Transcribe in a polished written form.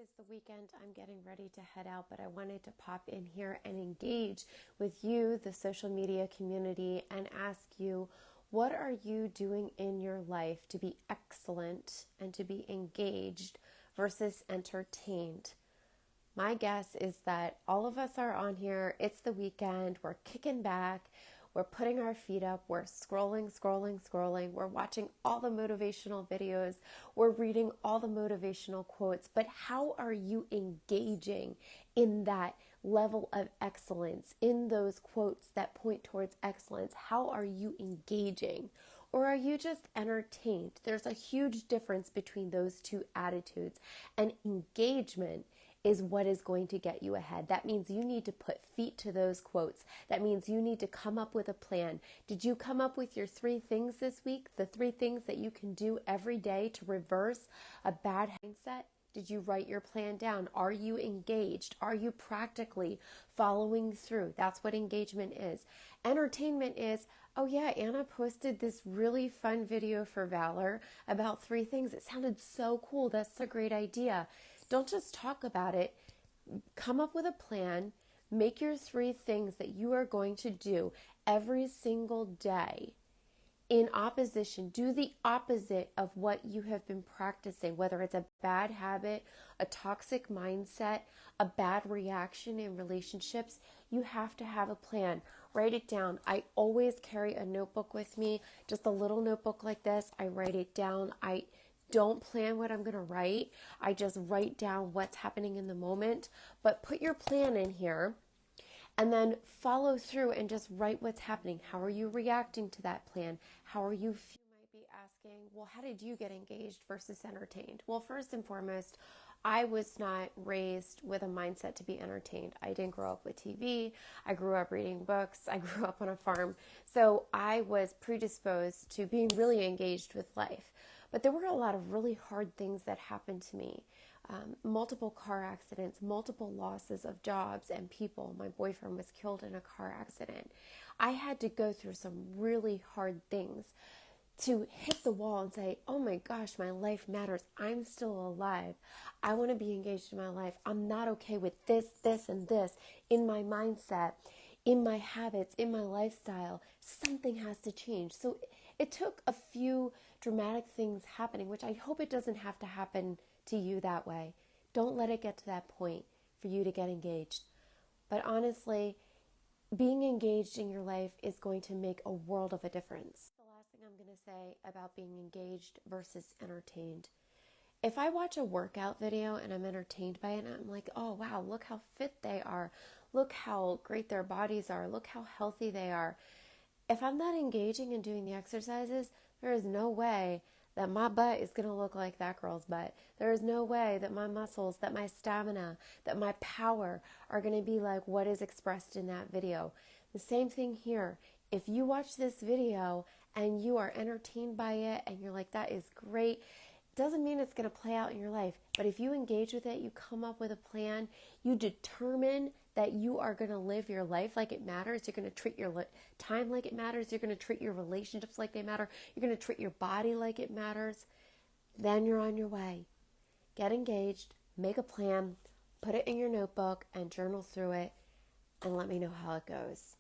is the weekend. I'm getting ready to head out, but I wanted to pop in here and engage with you, the social media community, and ask you, what are you doing in your life to be excellent and to be engaged versus entertained? My guess is that all of us are on here. It's the weekend. We're kicking back. We're putting our feet up. We're scrolling. We're watching all the motivational videos. We're reading all the motivational quotes. But how are you engaging in that level of excellence, in those quotes that point towards excellence? How are you engaging? Or are you just entertained? There's a huge difference between those two attitudes. And engagement is what is going to get you ahead. That means you need to put feet to those quotes. That means you need to come up with a plan. Did you come up with your 3 things this week? The 3 things that you can do every day to reverse a bad mindset? Did you write your plan down? Are you engaged? Are you practically following through? That's what engagement is. Entertainment is, oh yeah, Anna posted this really fun video for Valor about 3 things. It sounded so cool. That's a great idea. Don't just talk about it. Come up with a plan. Make your 3 things that you are going to do every single day in opposition. Do the opposite of what you have been practicing, whether it's a bad habit, a toxic mindset, a bad reaction in relationships. You have to have a plan. Write it down. I always carry a notebook with me, just a little notebook like this. I write it down. I don't plan what I'm going to write. I just write down what's happening in the moment. But put your plan in here and then follow through and just write what's happening. How are you reacting to that plan? How are you feeling? You might be asking, well, how did you get engaged versus entertained? Well, first and foremost, I was not raised with a mindset to be entertained. I didn't grow up with TV. I grew up reading books. I grew up on a farm. So I was predisposed to being really engaged with life. But there were a lot of really hard things that happened to me. Multiple car accidents, multiple losses of jobs and people. My boyfriend was killed in a car accident. I had to go through some really hard things to hit the wall and say, oh my gosh, my life matters. I'm still alive. I want to be engaged in my life. I'm not okay with this, and this in my mindset, in my habits, in my lifestyle. Something has to change. So it took a few dramatic things happening, which I hope it doesn't have to happen to you that way. Don't let it get to that point for you to get engaged. But honestly, being engaged in your life is going to make a world of a difference. The last thing I'm going to say about being engaged versus entertained. If I watch a workout video and I'm entertained by it, I'm like, oh wow, look how fit they are. Look how great their bodies are. Look how healthy they are. If I'm not engaging in doing the exercises, there is no way that my butt is going to look like that girl's butt. There is no way that my muscles, that my stamina, that my power are going to be like what is expressed in that video. The same thing here. If you watch this video and you are entertained by it and you're like, that is great, doesn't mean it's going to play out in your life. But if you engage with it, you come up with a plan, you determine that you are going to live your life like it matters. You're going to treat your time like it matters. You're going to treat your relationships like they matter. You're going to treat your body like it matters. Then you're on your way. Get engaged, make a plan, put it in your notebook and journal through it, and let me know how it goes.